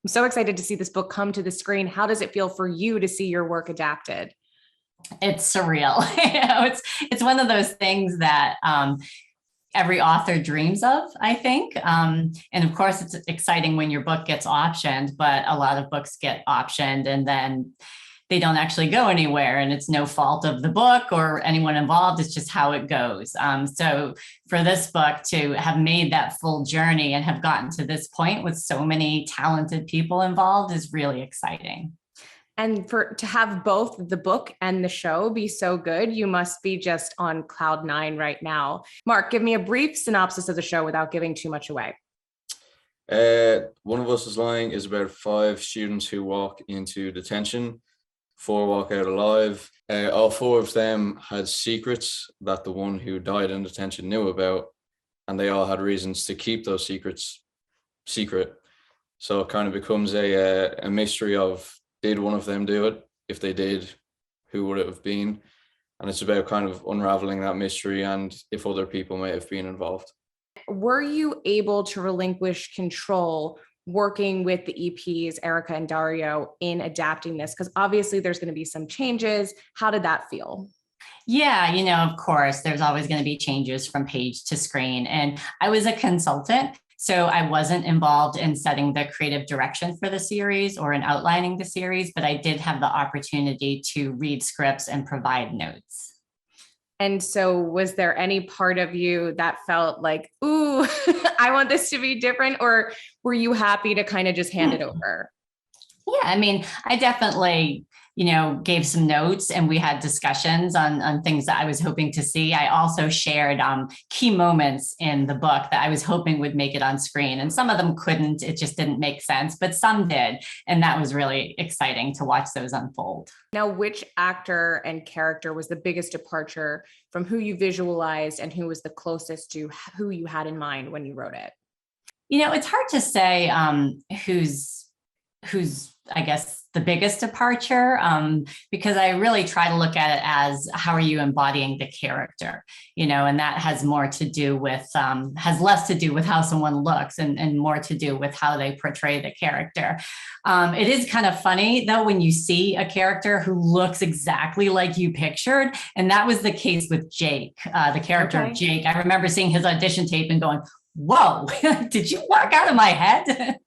I'm so excited to see this book come to the screen. How does it feel for you to see your work adapted? It's surreal. It's one of those things that every author dreams of, I think. And of course, it's exciting when your book gets optioned, but a lot of books get optioned and then they don't actually go anywhere, and it's no fault of the book or anyone involved. It's just how it goes. So for this book to have made that full journey and have gotten to this point with so many talented people involved is really exciting. And to have both the book and the show be so good, you must be just on cloud nine right now. Mark, give me a brief synopsis of the show without giving too much away. One of Us is Lying is about 5 students who walk into detention. 4 walk out alive. All 4 of them had secrets that the one who died in detention knew about, and they all had reasons to keep those secrets secret. So it kind of becomes a mystery of, did one of them do it? If they did, who would it have been? And it's about kind of unraveling that mystery and if other people may have been involved. Were you able to relinquish control working with the EPs, Erica and Dario, in adapting this? Because obviously there's going to be some changes. How did that feel? Yeah, of course, there's always going to be changes from page to screen. And I was a consultant, so I wasn't involved in setting the creative direction for the series or in outlining the series, but I did have the opportunity to read scripts and provide notes. And so was there any part of you that felt like, ooh, I want this to be different? Or were you happy to kind of just hand it over? Yeah, I mean, I definitely, gave some notes and we had discussions on things that I was hoping to see. I also shared key moments in the book that I was hoping would make it on screen. And some of them couldn't, it just didn't make sense, but some did. And that was really exciting to watch those unfold. Now, which actor and character was the biggest departure from who you visualized and who was the closest to who you had in mind when you wrote it? It's hard to say who's I guess the biggest departure, because I really try to look at it as how are you embodying the character, and that has more to do with, has less to do with how someone looks and more to do with how they portray the character. It is kind of funny though, when you see a character who looks exactly like you pictured, and that was the case with Jake, the character of Jake. I remember seeing his audition tape and going, whoa, did you walk out of my head?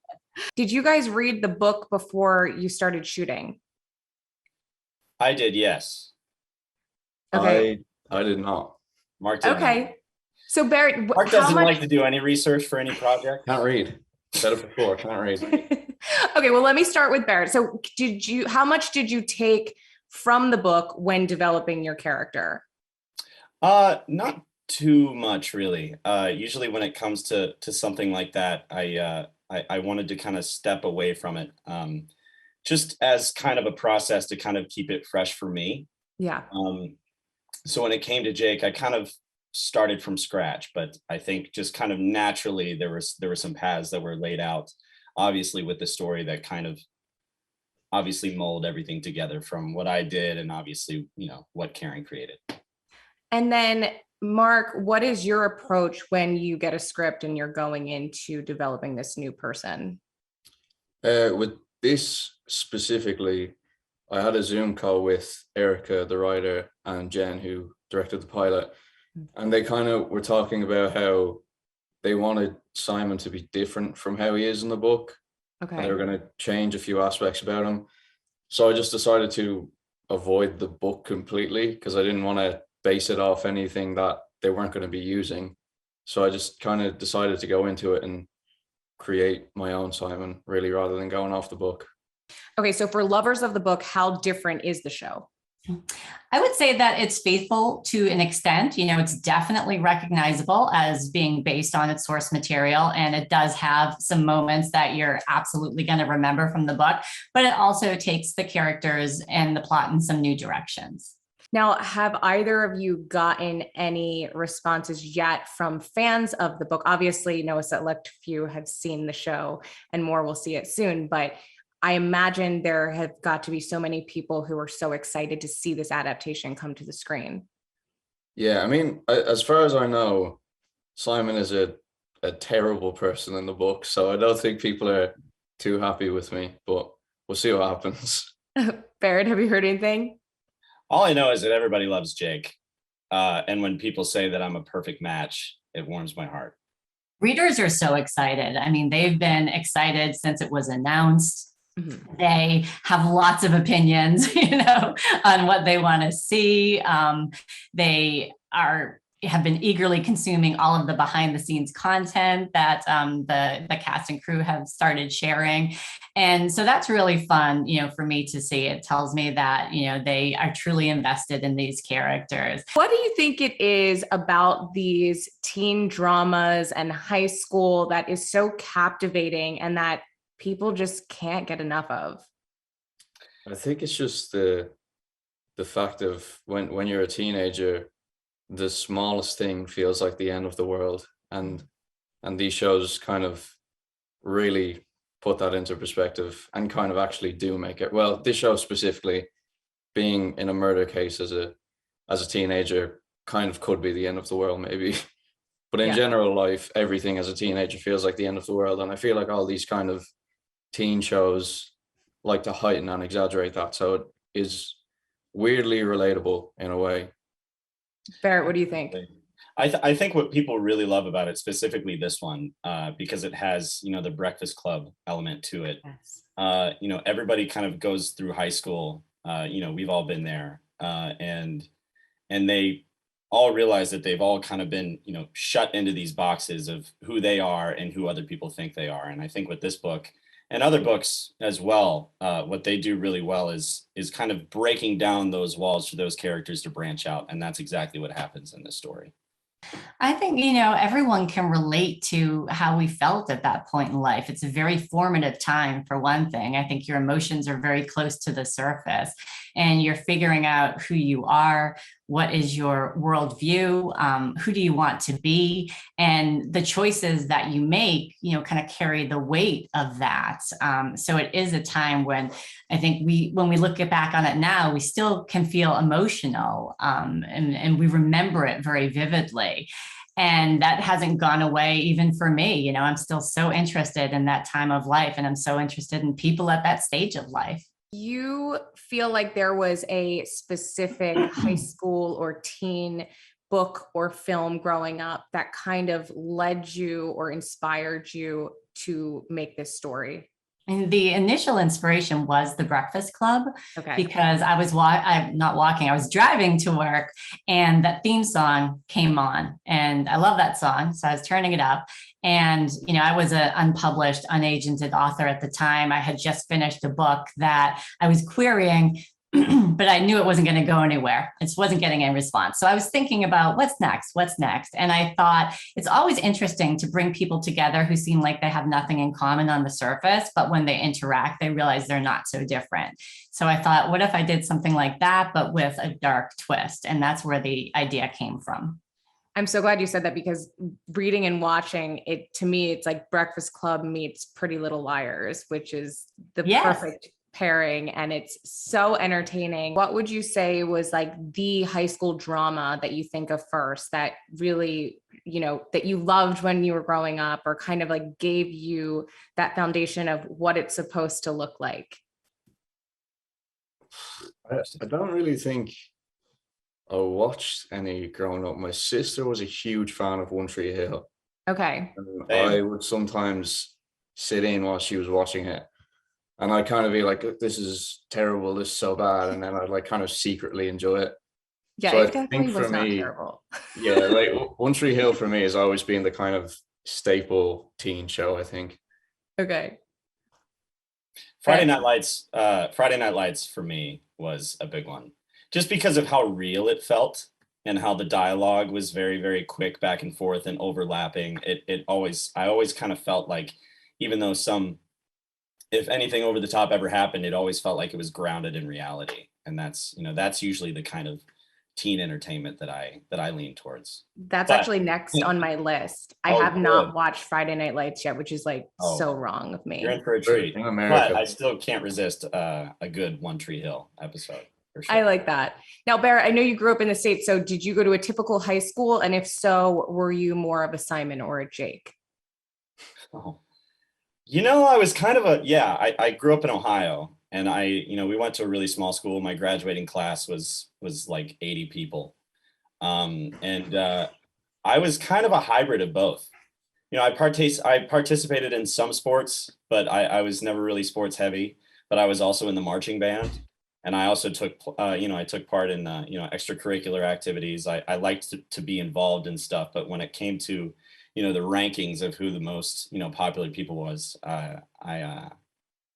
Did you guys read the book before you started shooting? I did, yes. Okay. I did not. Mark did. Okay. Not. So Barrett, Mark doesn't like to do any research for any project. Can't read. Said it before, can't read. Okay, well, let me start with Barrett. So how much did you take from the book when developing your character? Not too much, really. Usually when it comes to something like that, I wanted to kind of step away from it, just as kind of a process to kind of keep it fresh for me. Yeah. So when it came to Jake, I kind of started from scratch, but I think just kind of naturally there were some paths that were laid out, obviously with the story that kind of obviously mold everything together from what I did and obviously, what Karen created. And then Mark, what is your approach when you get a script and you're going into developing this new person? With this specifically, I had a Zoom call with Erica, the writer, and Jen, who directed the pilot. And they kind of were talking about how they wanted Simon to be different from how he is in the book. Okay. And they were going to change a few aspects about him. So I just decided to avoid the book completely because I didn't want to base it off anything that they weren't going to be using. So I just kind of decided to go into it and create my own Simon, really, rather than going off the book. Okay, so for lovers of the book, how different is the show? I would say that it's faithful to an extent. It's definitely recognizable as being based on its source material, and it does have some moments that you're absolutely going to remember from the book, but it also takes the characters and the plot in some new directions. Now, have either of you gotten any responses yet from fans of the book? Obviously, a select few have seen the show and more will see it soon, but I imagine there have got to be so many people who are so excited to see this adaptation come to the screen. Yeah, I mean, as far as I know, Simon is a terrible person in the book, so I don't think people are too happy with me, but we'll see what happens. Barrett, have you heard anything? All I know is that everybody loves Jake. And when people say that I'm a perfect match, it warms my heart. Readers are so excited. I mean, they've been excited since it was announced. Mhm. They have lots of opinions, on what they want to see. They have been eagerly consuming all of the behind the scenes content that the cast and crew have started sharing. And so that's really fun, for me to see. It tells me that, they are truly invested in these characters. What do you think it is about these teen dramas and high school that is so captivating and that people just can't get enough of? I think it's just the fact of when you're a teenager, the smallest thing feels like the end of the world, and these shows kind of really put that into perspective and kind of actually do make it. Well, this show specifically, being in a murder case as a teenager, kind of could be the end of the world maybe. But in general life, everything as a teenager feels like the end of the world, and I feel like all these kind of teen shows like to heighten and exaggerate that, so it is weirdly relatable in a way. Barrett, what do you think? I think what people really love about it, specifically this one, because it has, the Breakfast Club element to it. Yes. Everybody kind of goes through high school. We've all been there, and they all realize that they've all kind of been, shut into these boxes of who they are and who other people think they are. And I think with this book and other books as well, what they do really well is kind of breaking down those walls for those characters to branch out. And that's exactly what happens in this story. I think, everyone can relate to how we felt at that point in life. It's a very formative time, for one thing. I think your emotions are very close to the surface, and you're figuring out who you are, what is your worldview, who do you want to be, and the choices that you make, kind of carry the weight of that. So it is a time when I think when we look back on it now, we still can feel emotional, and we remember it very vividly. And that hasn't gone away even for me. I'm still so interested in that time of life, and I'm so interested in people at that stage of life. You feel like there was a specific high school or teen book or film growing up that kind of led you or inspired you to make this story? And the initial inspiration was the Breakfast Club, Okay. because I was I'm not walking, I was driving to work, and that theme song came on, and I love that song. So I was turning it up, and, I was an unpublished, unagented author at the time. I had just finished a book that I was querying, but I knew it wasn't going to go anywhere. It wasn't getting any response. So I was thinking about what's next. And I thought it's always interesting to bring people together who seem like they have nothing in common on the surface, but when they interact, they realize they're not so different. So I thought, what if I did something like that, but with a dark twist? And that's where the idea came from. I'm so glad you said that, because reading and watching it, to me, it's like Breakfast Club meets Pretty Little Liars, which is the perfect pairing, and it's so entertaining. What would you say was like the high school drama that you think of first that really, that you loved when you were growing up, or kind of like gave you that foundation of what it's supposed to look like? I don't really think I watched any growing up. My sister was a huge fan of One Tree Hill. Okay. And I would sometimes sit in while she was watching it, and I'd kind of be like, this is terrible, this is so bad. And then I'd like kind of secretly enjoy it. Yeah, so it definitely was not terrible. Yeah, like One Tree Hill for me has always been the kind of staple teen show, I think. Okay. Friday Night Lights for me was a big one, just because of how real it felt and how the dialogue was very, very quick back and forth and overlapping. I always kind of felt like, even though if anything over the top ever happened, it always felt like it was grounded in reality. And that's usually the kind of teen entertainment that I lean towards. That's actually next on my list. I have not watched Friday Night Lights yet, which is like so wrong of me. You're in for a treat. In America. But I still can't resist a good One Tree Hill episode. For sure. I like that. Now, Barrett, I know you grew up in the States. So did you go to a typical high school? And if so, were you more of a Simon or a Jake? Oh. I was kind of I grew up in Ohio, and we went to a really small school. My graduating class was like 80 people. And I was kind of a hybrid of both. I participated in some sports, but I was never really sports heavy. But I was also in the marching band, and I also I took part in extracurricular activities. I liked to be involved in stuff, but when it came to the rankings of who the most popular people was, I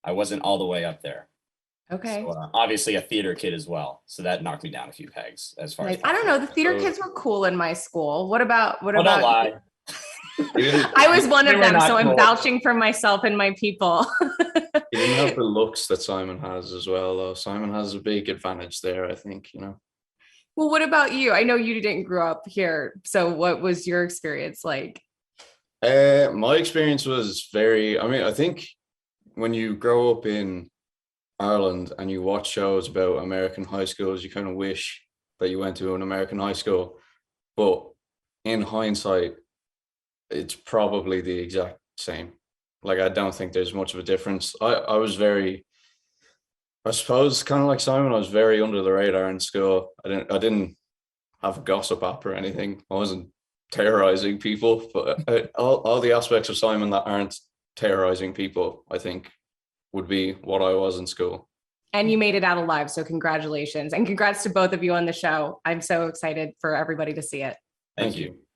wasn't all the way up there. Okay. So obviously a theater kid as well, so that knocked me down a few pegs as far as. I don't know. The theater kids were cool in my school. What about Oh, don't lie. I was one They of were them, not so I'm cool. vouching for myself and my people. He didn't have the looks that Simon has as well, though. Simon has a big advantage there, I think, Well, what about you? I know you didn't grow up here, so what was your experience like? My experience was I think when you grow up in Ireland and you watch shows about American high schools, you kind of wish that you went to an American high school. But in hindsight, it's probably the exact same. Like, I don't think there's much of a difference. I was I suppose, kind of like Simon, I was very under the radar in school. I didn't have a gossip app or anything. I wasn't terrorizing people, but all the aspects of Simon that aren't terrorizing people, I think, would be what I was in school. And you made it out alive, so congratulations. And congrats to both of you on the show. I'm so excited for everybody to see it. Thank you.